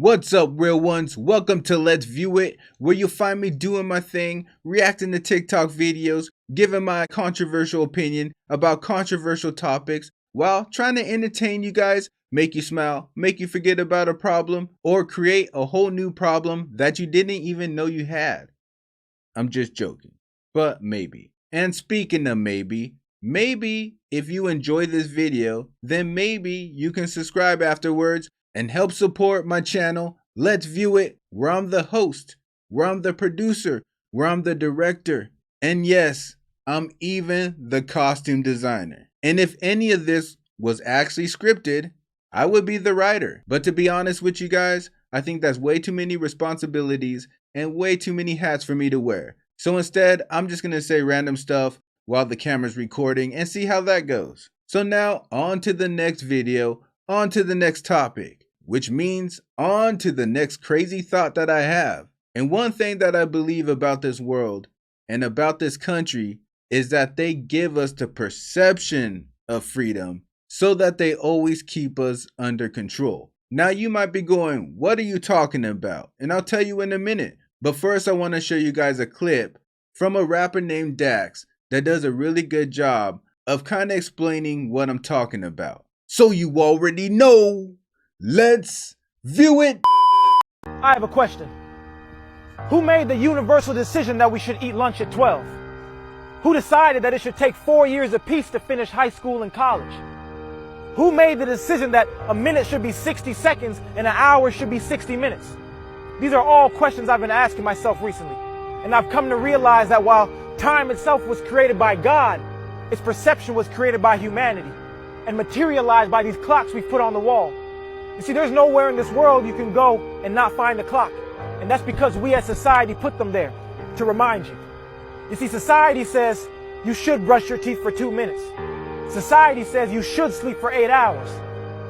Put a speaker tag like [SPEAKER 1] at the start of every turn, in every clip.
[SPEAKER 1] What's up, real ones? Welcome to Let's View It, where you'll find me doing my thing, reacting to TikTok videos, giving my controversial opinion about controversial topics, while trying to entertain you guys, make you smile, make you forget about a problem, or create a whole new problem that you didn't even know you had. I'm just joking, but maybe. And speaking of maybe if you enjoy this video, then maybe you can subscribe afterwards and help support my channel. Let's View It, where I'm the host, where I'm the producer, where I'm the director, and yes, I'm even the costume designer. And if any of this was actually scripted, I would be the writer. But to be honest with you guys, I think that's way too many responsibilities and way too many hats for me to wear. So instead, I'm just gonna say random stuff while the camera's recording and see how that goes. So now, on to the next video, on to the next topic, which means on to the next crazy thought that I have. And one thing that I believe about this world and about this country is that they give us the perception of freedom so that they always keep us under control. Now you might be going, what are you talking about? And I'll tell you in a minute. But first I want to show you guys a clip from a rapper named Dax that does a really good job of kind of explaining what I'm talking about. So you already know, let's view it.
[SPEAKER 2] I have a question. Who made the universal decision that we should eat lunch at 12? Who decided that it should take 4 years apiece to finish high school and college? Who made the decision that a minute should be 60 seconds and an hour should be 60 minutes? These are all questions I've been asking myself recently. And I've come to realize that while time itself was created by God, its perception was created by humanity and materialized by these clocks we've put on the wall. You see, there's nowhere in this world you can go and not find a clock. And that's because we as society put them there to remind you. You see, society says you should brush your teeth for 2 minutes. Society says you should sleep for 8 hours.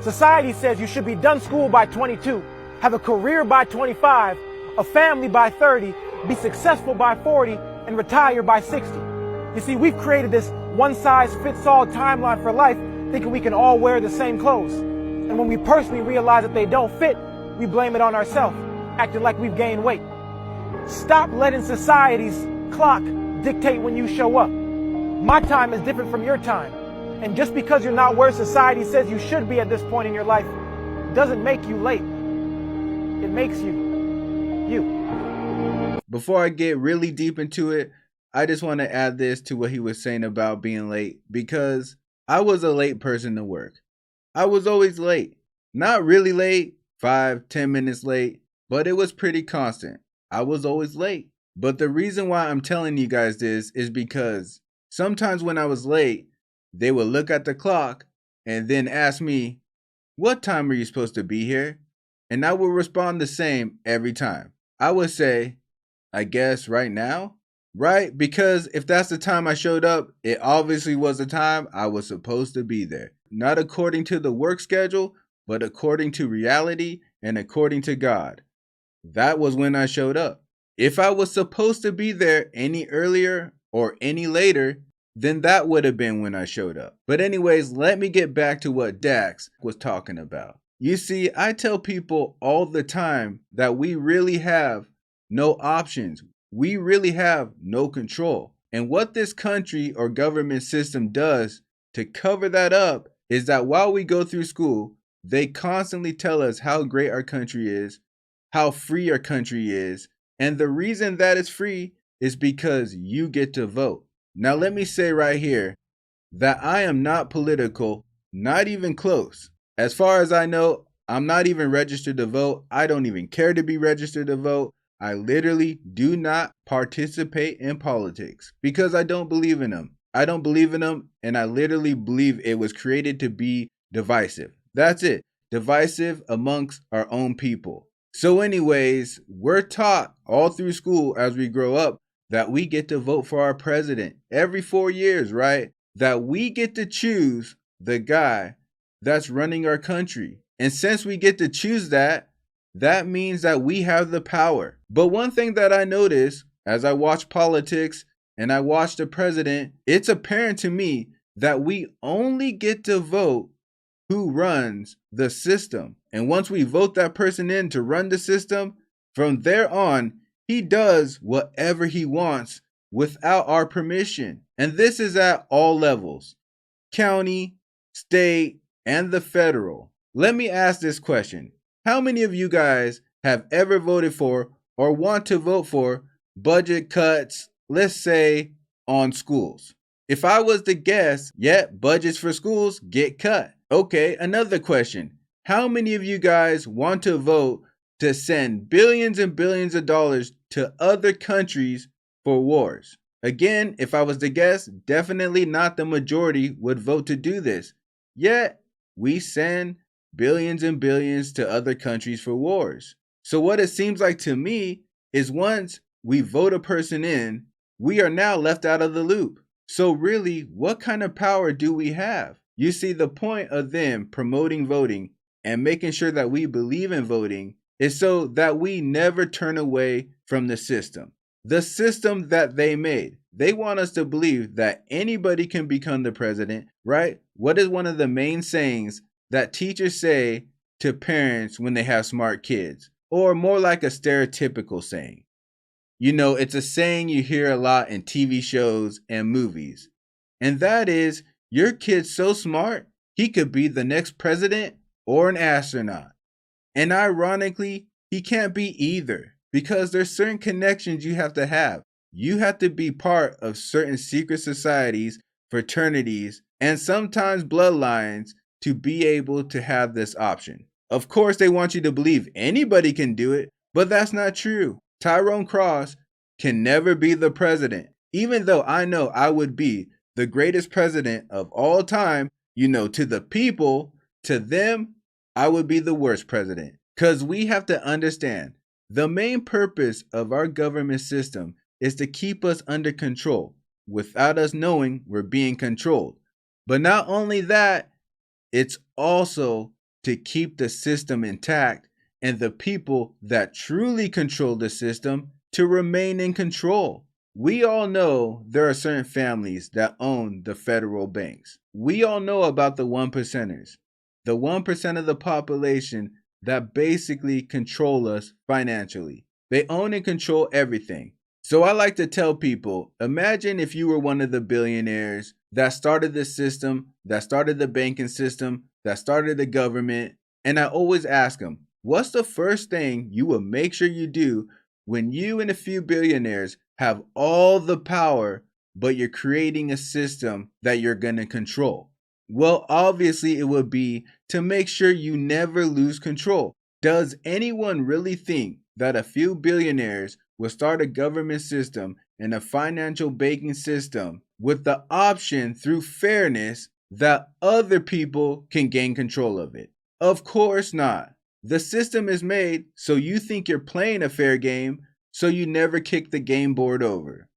[SPEAKER 2] Society says you should be done school by 22, have a career by 25, a family by 30, be successful by 40, and retire by 60. You see, we've created this one-size-fits-all timeline for life, thinking we can all wear the same clothes. And when we personally realize that they don't fit, we blame it on ourselves, acting like we've gained weight. Stop letting society's clock dictate when you show up. My time is different from your time. And just because you're not where society says you should be at this point in your life doesn't make you late. It makes you, you.
[SPEAKER 1] Before I get really deep into it, I just want to add this to what he was saying about being late, because I was a late person to work. I was always late. Not really late, 5-10 minutes late, but it was pretty constant. I was always late. But the reason why I'm telling you guys this is because sometimes when I was late, they would look at the clock and then ask me, what time are you supposed to be here? And I would respond the same every time. I would say, I guess right now, right? Because if that's the time I showed up, it obviously was the time I was supposed to be there. Not according to the work schedule, but according to reality and according to God. That was when I showed up. If I was supposed to be there any earlier or any later, then that would have been when I showed up. But anyways, let me get back to what Dax was talking about. You see, I tell people all the time that we really have no options. We really have no control. And what this country or government system does to cover that up is that while we go through school, they constantly tell us how great our country is, how free our country is. And the reason that it's free is because you get to vote. Now, let me say right here that I am not political, not even close. As far as I know, I'm not even registered to vote. I don't even care to be registered to vote. I literally do not participate in politics because I don't believe in them. I don't believe in them, and I literally believe it was created to be divisive. That's it. Divisive amongst our own people. So anyways, we're taught all through school as we grow up that we get to vote for our president every 4 years, right? That we get to choose the guy that's running our country. And since we get to choose that, that means that we have the power. But one thing that I notice as I watch politics and I watch the president, it's apparent to me that we only get to vote who runs the system. And once we vote that person in to run the system, from there on, he does whatever he wants without our permission. And this is at all levels: county, state, and the federal. Let me ask this question. How many of you guys have ever voted for or want to vote for budget cuts, let's say, on schools? If I was to guess, budgets for schools get cut. Okay, another question. How many of you guys want to vote to send billions and billions of dollars to other countries for wars? Again, if I was to guess, definitely not the majority would vote to do this. Yet, we send billions and billions to other countries for wars. So what it seems like to me is once we vote a person in, we are now left out of the loop. So really, what kind of power do we have? You see, the point of them promoting voting and making sure that we believe in voting is so that we never turn away from the system. The system that they made. They want us to believe that anybody can become the president, right? What is one of the main sayings that teachers say to parents when they have smart kids? Or more like a stereotypical saying. You know, it's a saying you hear a lot in TV shows and movies. And that is, your kid's so smart, he could be the next president or an astronaut. And ironically, he can't be either, because there's certain connections you have to have. You have to be part of certain secret societies, fraternities, and sometimes bloodlines to be able to have this option. Of course, they want you to believe anybody can do it, but that's not true. Tyrone Cross can never be the president, even though I know I would be the greatest president of all time. You know, to the people, to them, I would be the worst president. Because we have to understand, the main purpose of our government system is to keep us under control without us knowing we're being controlled. But not only that, it's also to keep the system intact and the people that truly control the system to remain in control. We all know there are certain families that own the federal banks. We all know about the 1%ers, the 1% of the population that basically control us financially. They own and control everything. So I like to tell people, imagine if you were one of the billionaires that started this system, that started the banking system, that started the government, and I always ask them, what's the first thing you will make sure you do when you and a few billionaires have all the power, but you're creating a system that you're going to control? Well, obviously, it would be to make sure you never lose control. Does anyone really think that a few billionaires will start a government system and a financial banking system with the option through fairness that other people can gain control of it? Of course not. The system is made so you think you're playing a fair game, so you never kick the game board over.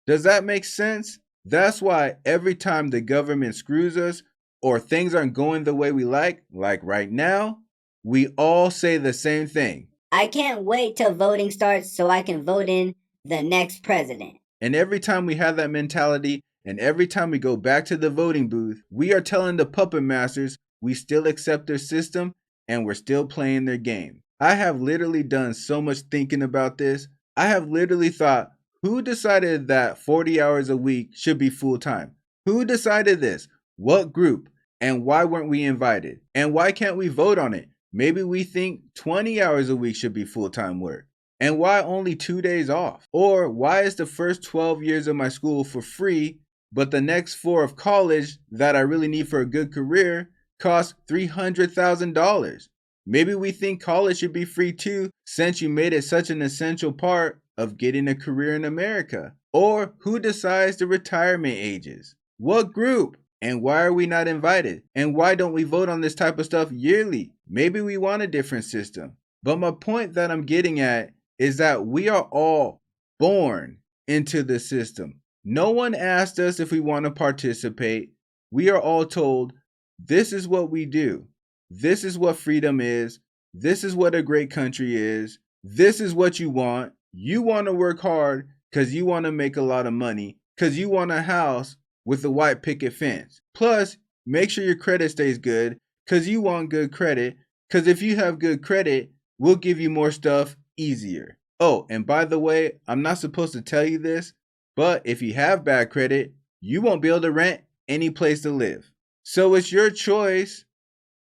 [SPEAKER 1] Does that make sense? That's why every time the government screws us or things aren't going the way we like right now, we all say the same thing.
[SPEAKER 3] I can't wait till voting starts so I can vote in the next president.
[SPEAKER 1] And every time we have that mentality, and every time we go back to the voting booth, we are telling the puppet masters we still accept their system and we're still playing their game. I have literally done so much thinking about this. I have literally thought, who decided that 40 hours a week should be full time? Who decided this? What group? And why weren't we invited? And why can't we vote on it? Maybe we think 20 hours a week should be full-time work. And why only 2 days off? Or why is the first 12 years of my school for free, but the next 4 of college that I really need for a good career cost $300,000? Maybe we think college should be free too, since you made it such an essential part of getting a career in America. Or who decides the retirement ages? What group? And why are we not invited? And why don't we vote on this type of stuff yearly? Maybe we want a different system. But my point that I'm getting at is that we are all born into the system. No one asked us if we want to participate. We are all told, this is what we do. This is what freedom is. This is what a great country is. This is what you want. You want to work hard because you want to make a lot of money, because you want a house with a white picket fence. Plus, make sure your credit stays good because you want good credit. Because if you have good credit, we'll give you more stuff easier. Oh, and by the way, I'm not supposed to tell you this, but if you have bad credit, you won't be able to rent any place to live. So it's your choice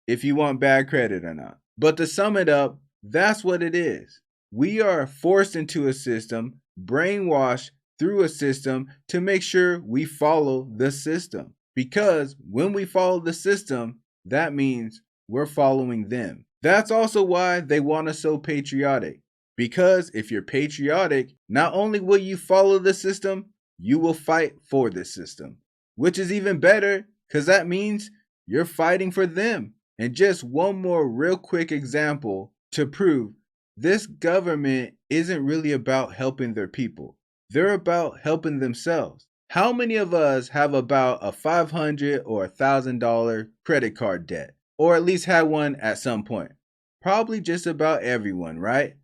[SPEAKER 1] if you want bad credit or not. But to sum it up, that's what it is. We are forced into a system, brainwashed through a system to make sure we follow the system. Because when we follow the system, that means we're following them. That's also why they want us so patriotic. Because if you're patriotic, not only will you follow the system, you will fight for the system. Which is even better, because that means you're fighting for them. And just one more real quick example to prove this government isn't really about helping their people. They're about helping themselves. How many of us have about a $500 or $1,000 credit card debt? Or at least had one at some point? Probably just about everyone, right?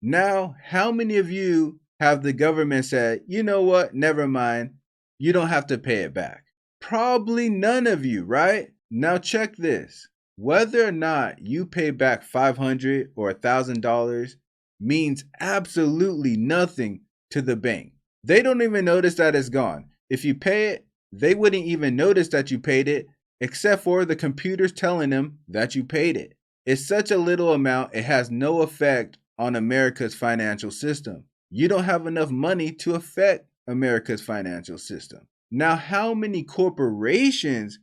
[SPEAKER 1] Now, how many of you have the government said, you know what, never mind, you don't have to pay it back? Probably none of you, right? Now check this. Whether or not you pay back $500 or $1,000 means absolutely nothing to the bank. They don't even notice that it's gone. If you pay it, they wouldn't even notice that you paid it, except for the computers telling them that you paid it. It's such a little amount, it has no effect on America's financial system. You don't have enough money to affect America's financial system. Now, how many corporations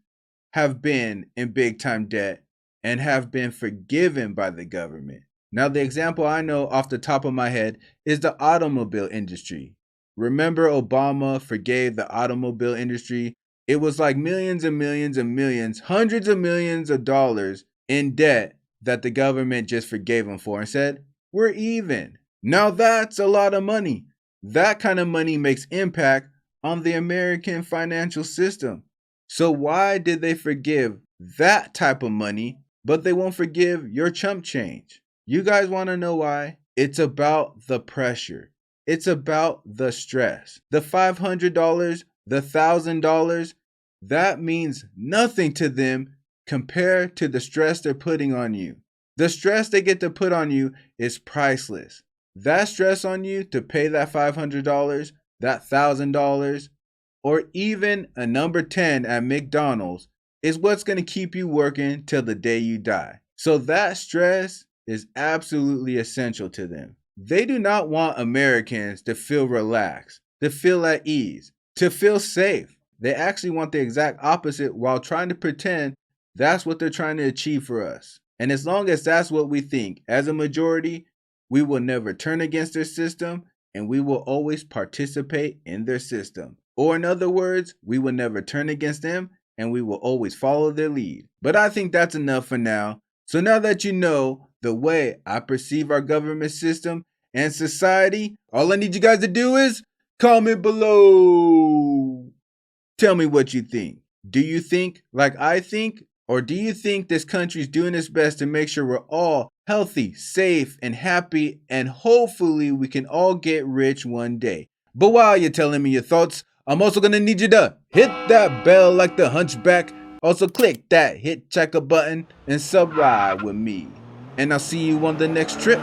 [SPEAKER 1] have been in big time debt and have been forgiven by the government? Now, the example I know off the top of my head is the automobile industry. Remember, Obama forgave the automobile industry? It was like millions and millions and millions, hundreds of millions of dollars in debt that the government just forgave them for and said, we're even. Now that's a lot of money. That kind of money makes impact on the American financial system. So why did they forgive that type of money, but they won't forgive your chump change? You guys want to know why? It's about the pressure. It's about the stress. The $500, the $1,000, that means nothing to them compared to the stress they're putting on you. The stress they get to put on you is priceless. That stress on you to pay that $500, that $1,000, or even a number 10 at McDonald's is what's going to keep you working till the day you die. So that stress is absolutely essential to them. They do not want Americans to feel relaxed, to feel at ease, to feel safe. They actually want the exact opposite while trying to pretend that's what they're trying to achieve for us. And as long as that's what we think, as a majority, we will never turn against their system and we will always participate in their system. Or in other words, we will never turn against them and we will always follow their lead. But I think that's enough for now. So now that you know the way I perceive our government system and society, all I need you guys to do is comment below. Tell me what you think. Do you think like I think? Or do you think this country's doing its best to make sure we're all healthy, safe, and happy, and hopefully we can all get rich one day? But while you're telling me your thoughts, I'm also going to need you to hit that bell like the hunchback. Also click that hit checker button and subscribe with me. And I'll see you on the next trip.